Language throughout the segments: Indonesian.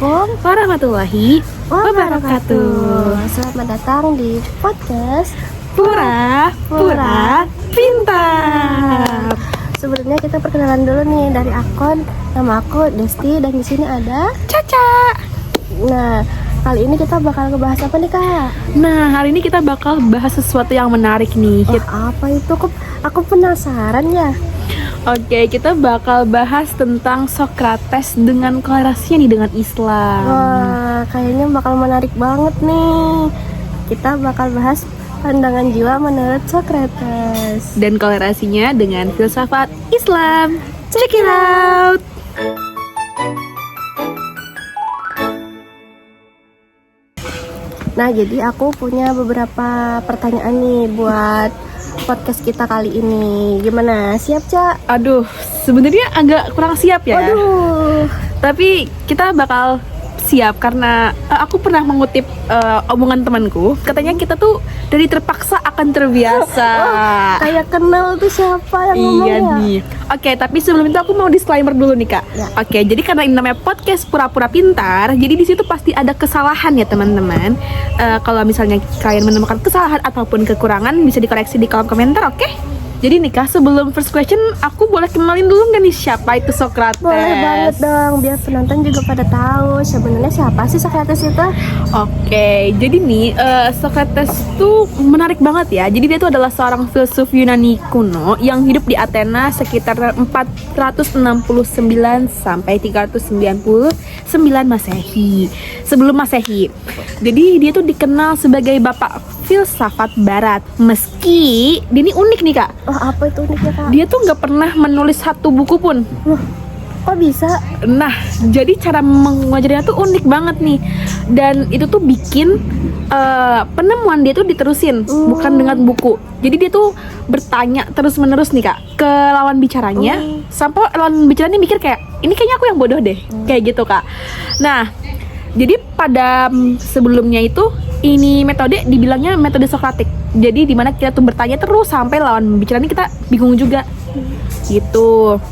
Assalamualaikum warahmatullahi wabarakatuh. Selamat datang di podcast Pura-pura pintar. Sebelumnya kita perkenalan dulu nih dari akun. Nama aku Desti dan di sini ada Caca. Nah, kali ini kita bakal ngebahas apa nih, Kak? Nah, hari ini kita bakal bahas sesuatu yang menarik nih. Apa itu? Aku penasaran ya. Oke, kita bakal bahas tentang Socrates dengan korelasinya nih dengan Islam. Wah, kayaknya bakal menarik banget nih. Kita bakal bahas pandangan jiwa menurut Socrates Dan korelasinya dengan filsafat Islam. Check it out. Nah, jadi aku punya beberapa pertanyaan nih buat podcast kita kali ini. Gimana? Siap, Cak? Aduh, sebenarnya agak kurang siap ya. Waduh. Tapi kita bakal siap karena aku pernah mengutip omongan temanku. Katanya kita tuh dari terpaksa akan terbiasa. Kayak kenal tuh siapa yang ngomong Iya ya? nih. Oke, tapi sebelum itu aku mau disclaimer dulu nih, Kak. Ya. Oke, jadi karena ini namanya podcast pura-pura pintar, jadi di situ pasti ada kesalahan ya, teman-teman. Kalau misalnya kalian menemukan kesalahan ataupun kekurangan bisa dikoreksi di kolom komentar, oke? Jadi nih, Kak, sebelum first question, aku boleh kenalin dulu nggak nih siapa itu Socrates? Boleh banget dong, biar penonton juga pada tahu sebenarnya siapa sih Socrates itu. Oke, jadi nih Socrates tuh menarik banget ya. Jadi dia tuh adalah seorang filsuf Yunani kuno yang hidup di Athena sekitar 469 sampai 399 Masehi. Sebelum Masehi. Jadi dia tuh dikenal sebagai bapak filsafat barat. Meski dia ini unik nih, Kak. Wah, apa itu uniknya, Kak? Dia tuh nggak pernah menulis satu buku pun. Kok bisa? Nah, jadi cara mengajarnya tuh unik banget nih. Dan itu tuh bikin penemuan dia tuh diterusin, bukan dengan buku. Jadi dia tuh bertanya terus-menerus nih, Kak, ke lawan bicaranya, sampai lawan bicaranya mikir kayak, ini kayaknya aku yang bodoh deh. Kayak gitu, Kak. Nah, jadi pada sebelumnya itu ini metode dibilangnya metode Sokratik. Jadi dimana kita tuh bertanya terus sampai lawan bicaranya kita bingung juga. Gitu.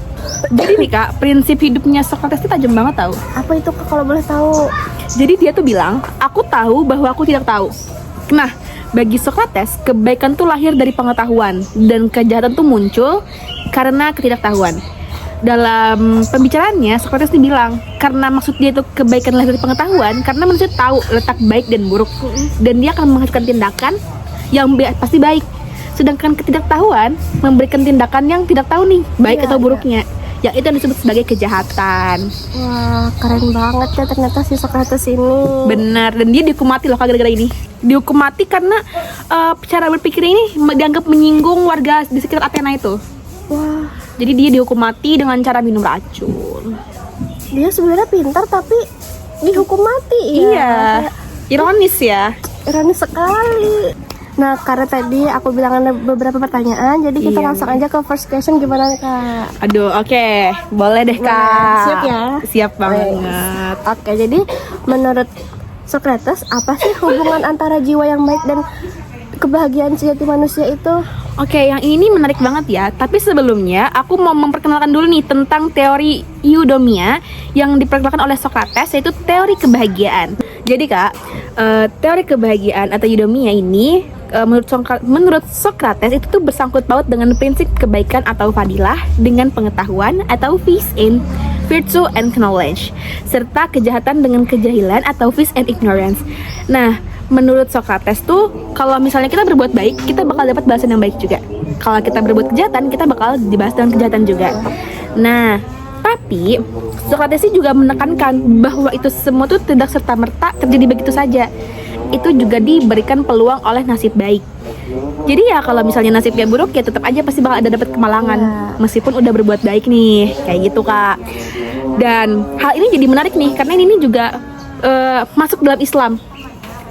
Jadi nih, Kak, prinsip hidupnya Socrates itu tajam banget tahu. Apa itu, Kak, kalau boleh tahu? Jadi dia tuh bilang, aku tahu bahwa aku tidak tahu. Nah, bagi Socrates, kebaikan tuh lahir dari pengetahuan dan kejahatan tuh muncul karena ketidaktahuan. Dalam pembicaraannya, Socrates tuh bilang, karena maksud dia itu kebaikan lahir dari pengetahuan, karena manusia tahu letak baik dan buruk, dan dia akan menghasilkan tindakan yang pasti baik. Sedangkan ketidaktahuan memberikan tindakan yang tidak tahu nih baik atau buruknya, yang itu yang disebut sebagai kejahatan. Wah, keren banget ya ternyata si Socrates ini. Benar, dan dia dihukum mati loh, Kak, gara-gara ini. Dihukum mati karena cara berpikir ini dianggap menyinggung warga di sekitar Athena itu. Wah, jadi dia dihukum mati dengan cara minum racun. dia sebenarnya pintar tapi dihukum mati ya. Iya, ironis ya. Ironis sekali. Nah, karena tadi aku bilang ada beberapa pertanyaan, jadi kita Iya. langsung aja ke first question. Gimana, Kak? Aduh, oke, boleh deh, Kak. Siap ya? Siap banget. Oke, jadi menurut Socrates, apa sih hubungan antara jiwa yang baik dan kebahagiaan sejati manusia itu? Oke, yang ini menarik banget ya. Tapi sebelumnya aku mau memperkenalkan dulu nih tentang teori eudaimonia yang diperkenalkan oleh Socrates, yaitu teori kebahagiaan. Jadi, Kak, teori kebahagiaan atau eudaimonia ini menurut Socrates itu tuh bersangkut paut dengan prinsip kebaikan atau fadilah dengan pengetahuan atau vice and virtue and knowledge, serta kejahatan dengan kejahilan atau vice and ignorance. Nah, menurut Socrates tuh kalau misalnya kita berbuat baik, kita bakal dapat balasan yang baik juga. Kalau kita berbuat kejahatan, kita bakal dibalas dengan kejahatan juga. Nah, tapi Socrates juga menekankan bahwa itu semua tuh tidak serta-merta terjadi begitu saja. Itu juga diberikan peluang oleh nasib baik. Jadi ya kalau misalnya nasibnya buruk ya tetap aja pasti bakal ada dapat kemalangan meskipun udah berbuat baik nih, kayak gitu, Kak. Dan hal ini jadi menarik nih karena ini juga masuk dalam Islam.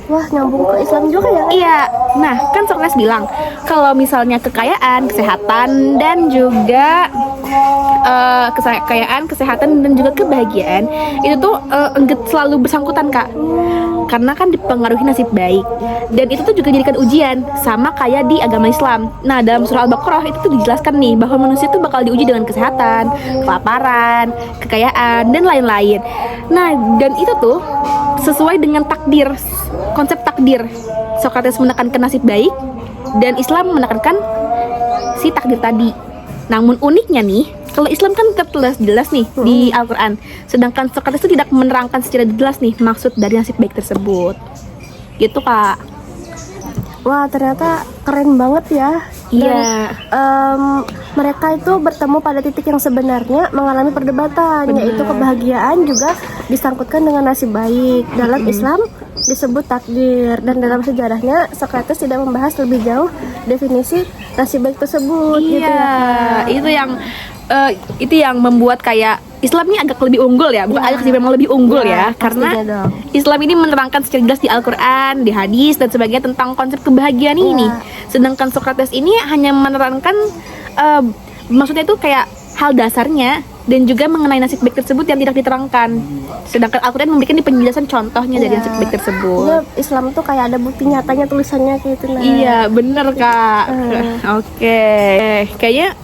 Wah, nyambung ke Islam juga ya? Iya, nah kan Socrates bilang kalau misalnya kekayaan, kesehatan dan juga kekayaan, kesehatan dan juga kebahagiaan itu tuh selalu bersangkutan kak, karena kan dipengaruhi nasib baik, dan itu tuh juga jadikan ujian sama kayak di agama Islam. Nah dalam surah Al-Baqarah itu tuh dijelaskan nih bahwa manusia tuh bakal diuji dengan kesehatan, kelaparan, kekayaan dan lain-lain. Nah dan itu tuh sesuai dengan takdir, konsep takdir. Socrates menekankan nasib baik dan Islam menekankan si takdir tadi. Namun uniknya nih, kalau Islam kan jelas nih di Al-Quran, sedangkan Socrates itu tidak menerangkan secara jelas nih maksud dari nasib baik tersebut. Gitu kak. Wah, ternyata keren banget ya. Iya. Mereka itu bertemu pada titik yang sebenarnya mengalami perdebatan, Benar. yaitu kebahagiaan juga disangkutkan dengan nasib baik. Dalam Islam disebut takdir, dan dalam sejarahnya Socrates tidak membahas lebih jauh definisi nasib baik tersebut. Iya, gitu ya, Kak. itu yang membuat kayak Islam ini agak lebih unggul ya, bukan Iya. agak sih, memang lebih unggul Iya, ya, karena pastinya dong. Islam ini menerangkan secara jelas di Al-Quran, di hadis dan sebagainya tentang konsep kebahagiaan ini. Iya. Sedangkan Socrates ini hanya menerangkan maksudnya itu kayak hal dasarnya dan juga mengenai nasib baik tersebut yang tidak diterangkan. Sedangkan Al-Quran memberikan di penjelasan contohnya dari Iya. nasib baik tersebut. Iya, Islam tuh kayak ada bukti nyatanya tulisannya gitu nah. Iya, bener kak. Oke, kayaknya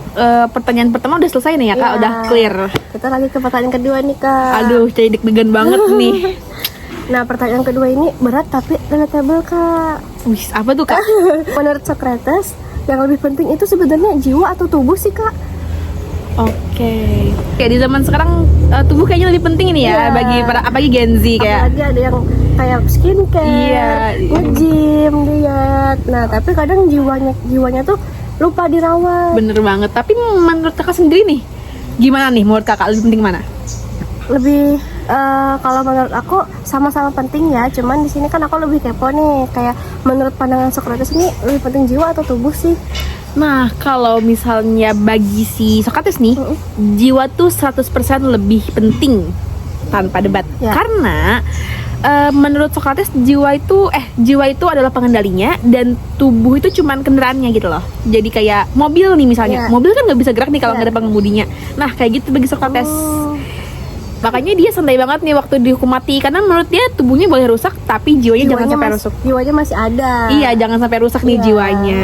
pertanyaan pertama udah selesai nih ya kak, Iya. udah clear. Kita lagi ke pertanyaan kedua nih, Kak. Aduh, jadi deg-degan banget nih. Nah, pertanyaan kedua ini berat tapi relatable, Kak. Wih, apa tuh kak? Menurut Socrates, yang lebih penting itu sebenarnya jiwa atau tubuh sih, Kak? Oke. Kayak di zaman sekarang tubuh kayaknya lebih penting ini ya, Iya. bagi para apalagi Gen Z kayak. Apalagi ada yang kayak skincare, Iya. nge-gym, diet. Nah, tapi kadang jiwanya tuh lupa dirawat. Bener banget. Tapi menurut kakak sendiri nih, gimana nih menurut kakak lebih penting mana? Lebih kalau menurut aku sama-sama penting ya, cuman di sini kan aku lebih kepo nih, kayak menurut pandangan Socrates ini lebih penting jiwa atau tubuh sih? Nah, kalau misalnya bagi si Socrates nih, jiwa tuh 100% lebih penting tanpa debat. Ya. Karena menurut Socrates jiwa itu adalah pengendalinya dan tubuh itu cuman kendaraannya gitu loh. Jadi kayak mobil nih misalnya, Ya. mobil kan nggak bisa gerak nih kalau Ya. nggak ada pengemudinya. Nah, kayak gitu bagi Socrates. Oh. Makanya dia santai banget nih waktu dihukum mati, karena menurut dia tubuhnya boleh rusak tapi jiwanya jangan sampai rusak. Jiwanya masih ada. Iya, jangan sampai rusak nih Iya. jiwanya.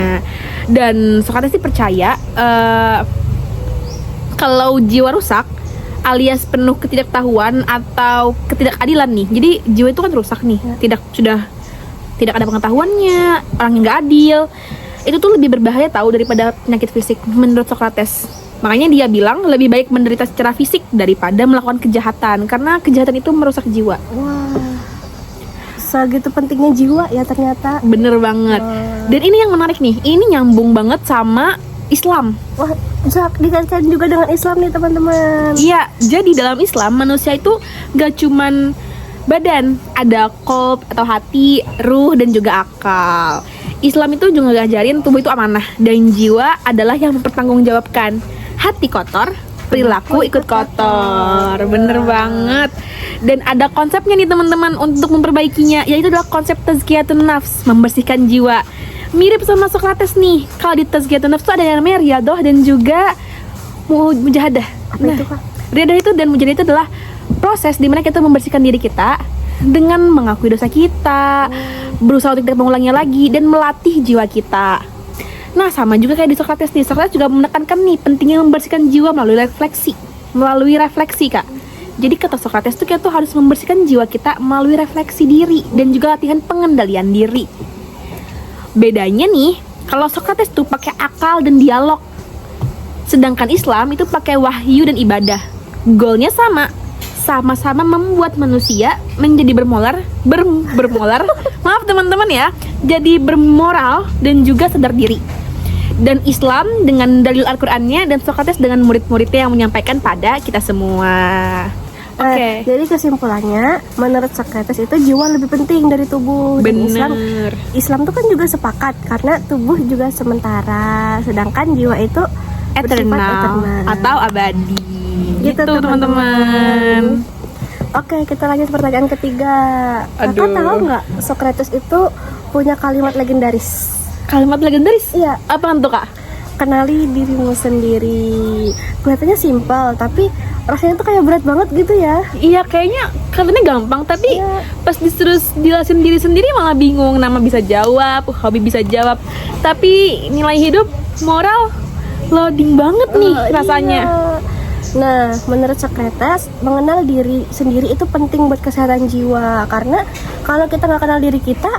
Dan Socrates sih percaya kalau jiwa rusak alias penuh ketidaktahuan atau ketidakadilan nih. Jadi jiwa itu kan rusak nih, sudah tidak ada pengetahuannya, orang yang nggak adil. Itu tuh lebih berbahaya tahu daripada penyakit fisik menurut Socrates. Makanya dia bilang lebih baik menderita secara fisik daripada melakukan kejahatan, karena kejahatan itu merusak jiwa. Wah, segitu pentingnya jiwa ya ternyata. Bener banget. Dan ini yang menarik nih, ini nyambung banget sama Islam. Wah, dikaitkan juga dengan Islam nih teman-teman. Iya, jadi dalam Islam manusia itu gak cuman badan, ada qalb atau hati, ruh dan juga akal. Islam itu juga ngajarin tubuh itu amanah dan jiwa adalah yang mempertanggungjawabkan. Hati kotor, perilaku ikut kotor. Bener banget. Dan ada konsepnya nih teman-teman untuk memperbaikinya, yaitu adalah konsep tazkiyatun nafs, membersihkan jiwa. Mirip sama Socrates nih. Kalau di tazkiyatun nafs itu ada yang namanya riyadah dan juga mujahadah. Apa itu, Kak? Riyadah itu dan mujahadah itu adalah proses dimana kita membersihkan diri kita dengan mengakui dosa kita, berusaha untuk tidak mengulanginya lagi, dan melatih jiwa kita. Nah, sama juga kayak di Socrates nih. Socrates juga menekankan nih pentingnya membersihkan jiwa melalui refleksi, Kak. Jadi kata Socrates tuh kita tuh harus membersihkan jiwa kita melalui refleksi diri dan juga latihan pengendalian diri. Bedanya nih, kalau Socrates tuh pakai akal dan dialog, sedangkan Islam itu pakai wahyu dan ibadah. Goalnya sama-sama membuat manusia menjadi bermoral, maaf teman-teman ya, jadi bermoral dan juga sadar diri. Dan Islam dengan dalil Al-Qur'annya dan Socrates dengan murid-muridnya yang menyampaikan pada kita semua. Oke. Jadi kesimpulannya, menurut Socrates itu jiwa lebih penting dari tubuh. Dan Bener. Islam tuh kan juga sepakat karena tubuh juga sementara, sedangkan jiwa itu bersifat Eternal eternal. atau abadi. Gitu, Gitu teman-teman. Oke, kita lanjut pertanyaan ketiga. Aduh. Kakak tahu nggak Socrates itu punya kalimat legendaris? Kalimat legendaris? Iya. Apaan tuh, Kak? Kenali dirimu sendiri. Kelihatannya simpel, tapi rasanya tuh kayak berat banget gitu ya. Iya, kayaknya kelihatannya gampang, tapi Iya. pas disuruh jelasin diri sendiri malah bingung. Nama bisa jawab, hobi bisa jawab, tapi nilai hidup, moral, loading banget nih rasanya. Iya. Nah, menurut Socrates, mengenal diri sendiri itu penting buat kesehatan jiwa. Karena kalau kita nggak kenal diri kita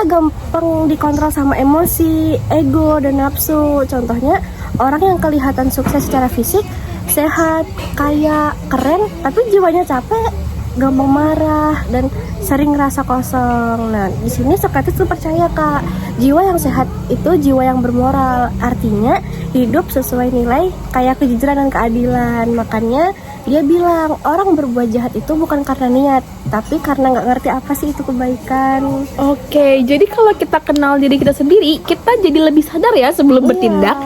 gampang dikontrol sama emosi, ego, dan nafsu. Contohnya, orang yang kelihatan sukses secara fisik, sehat, kaya, keren, tapi jiwanya capek, gampang marah, dan sering ngerasa kosong. Nah, di sini Socrates tuh percaya, Kak, jiwa yang sehat itu jiwa yang bermoral. Artinya hidup sesuai nilai kayak kejujuran dan keadilan. Makanya dia bilang orang berbuat jahat itu bukan karena niat, tapi karena nggak ngerti apa sih itu kebaikan. Oke, jadi kalau kita kenal diri kita sendiri, kita jadi lebih sadar ya sebelum bertindak.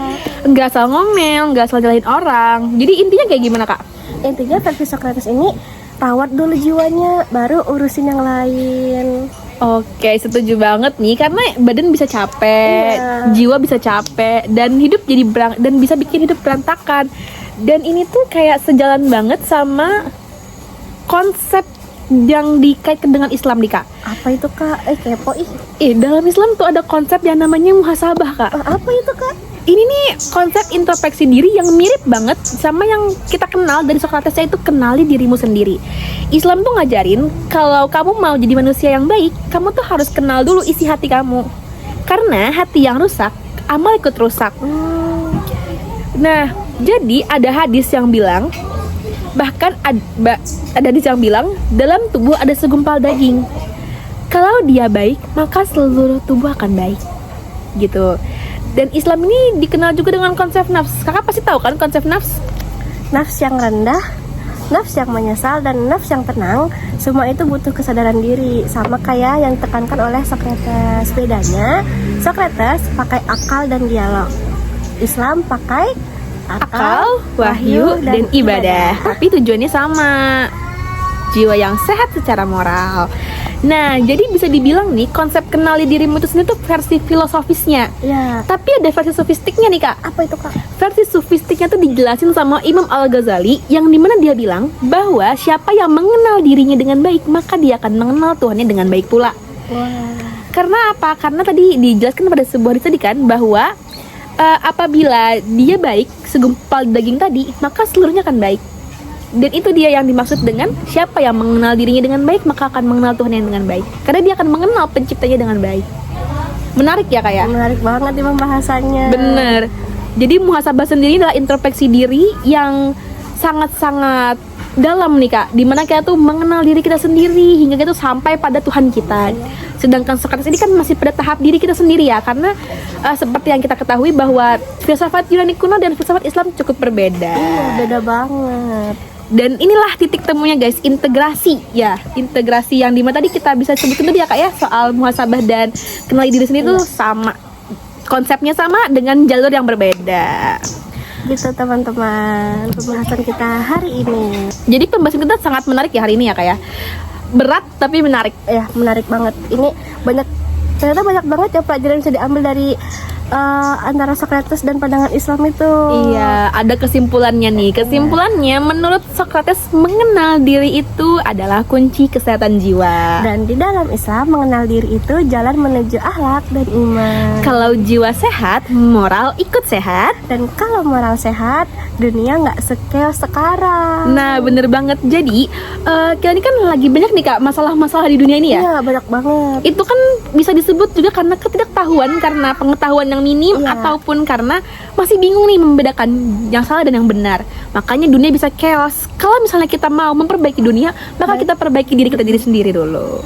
Nggak asal ngomel, nggak asal nyalahin orang. Jadi intinya kayak gimana, Kak? Intinya versi Socrates ini, rawat dulu jiwanya, baru urusin yang lain. Oke, setuju banget nih, karena badan bisa capek, Iya. jiwa bisa capek, dan hidup jadi dan bisa bikin hidup berantakan. Dan ini tuh kayak sejalan banget sama konsep yang dikaitkan dengan Islam nih, Kak. Apa itu, Kak? Kepo ih. Dalam Islam tuh ada konsep yang namanya muhasabah, Kak. Apa itu, Kak? Ini nih konsep introspeksi diri yang mirip banget sama yang kita kenal dari Socrates, yaitu kenali dirimu sendiri. Islam tuh ngajarin kalau kamu mau jadi manusia yang baik, kamu tuh harus kenal dulu isi hati kamu. Karena hati yang rusak, amal ikut rusak. Nah, jadi ada hadis yang bilang, ada hadis yang bilang dalam tubuh ada segumpal daging. Kalau dia baik, maka seluruh tubuh akan baik. Gitu. Dan Islam ini dikenal juga dengan konsep nafs. Kakak pasti tahu kan konsep nafs? Nafs yang rendah, nafs yang menyesal, dan nafs yang tenang, semua itu butuh kesadaran diri. Sama kayak yang ditekankan oleh Socrates. Bedanya, Socrates pakai akal dan dialog. Islam pakai Akal, wahyu, dan ibadah. Tapi tujuannya sama. Jiwa yang sehat secara moral. Nah, jadi bisa dibilang nih, konsep kenali dirimu itu sendiri tuh versi filosofisnya. Ya. Tapi ada versi sofistiknya nih, Kak. Apa itu, Kak? Versi sofistiknya tuh dijelasin sama Imam Al-Ghazali, yang dimana dia bilang bahwa siapa yang mengenal dirinya dengan baik, maka dia akan mengenal Tuhannya dengan baik pula. Wah. Karena apa? Karena tadi dijelaskan pada sebuah hadis tadi kan, bahwa apabila dia baik, segumpal daging tadi, maka seluruhnya akan baik. Dan itu dia yang dimaksud dengan siapa yang mengenal dirinya dengan baik, maka akan mengenal Tuhan yang dengan baik. Karena dia akan mengenal penciptanya dengan baik. Menarik ya, Kak ya? Menarik banget nih pembahasannya. Bener. Jadi muhasabah sendiri adalah introspeksi diri yang sangat-sangat dalam nih, Kak. Dimana kita tuh mengenal diri kita sendiri hingga kita tuh sampai pada Tuhan kita. Sedangkan Socrates ini kan masih pada tahap diri kita sendiri ya. Karena seperti yang kita ketahui bahwa filsafat Yunani kuno dan filsafat Islam cukup berbeda. Beda banget. Dan inilah titik temunya, guys, integrasi ya. Integrasi yang dimana tadi kita bisa sebutin tadi ya, Kak ya, soal muhasabah dan kenali diri sendiri tuh sama. Konsepnya sama dengan jalur yang berbeda. Gitu teman-teman, pembahasan kita hari ini. Jadi pembahasan kita sangat menarik ya hari ini ya, Kak ya. Berat tapi menarik. Ya, menarik banget. Ini ternyata banyak banget ya pelajaran yang bisa diambil dari antara Socrates dan pandangan Islam itu. Iya, ada kesimpulannya nih. Kesimpulannya, menurut Socrates, mengenal diri itu adalah kunci kesehatan jiwa. Dan di dalam Islam, mengenal diri itu jalan menuju akhlak dan iman. Kalau jiwa sehat, moral ikut sehat. Dan kalau moral sehat, dunia nggak sekeos sekarang. Nah, bener banget. Jadi, kita ini kan lagi banyak nih, Kak, masalah-masalah di dunia ini ya. Iya, banyak banget. Itu kan bisa disebut juga karena ketidaktahuan, karena pengetahuan yang minim, Iya. ataupun karena masih bingung nih membedakan yang salah dan yang benar. Makanya dunia bisa chaos. Kalau misalnya kita mau memperbaiki dunia, maka kita perbaiki diri kita sendiri dulu.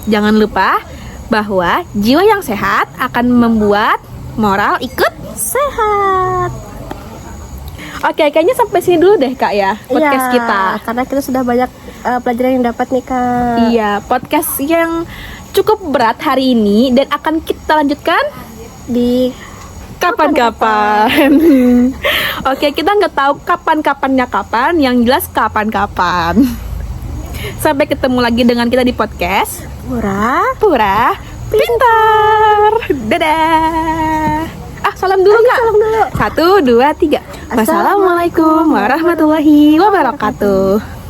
Jangan lupa bahwa jiwa yang sehat akan membuat moral ikut Sehat. Oke, kayaknya sampai sini dulu deh, Kak ya, podcast Iya, kita. karena kita sudah banyak pelajaran yang dapat nih, Kak. Iya, podcast yang cukup berat hari ini dan akan kita lanjutkan Di kapan-kapan. Oke, kita nggak tahu kapan-kapannya kapan, yang jelas kapan-kapan. Sampai ketemu lagi dengan kita di podcast Pura Pintar. Dadah. Salam dulu Kak. salam dulu. 1, 2, 3. Wassalamualaikum warahmatullahi wabarakatuh.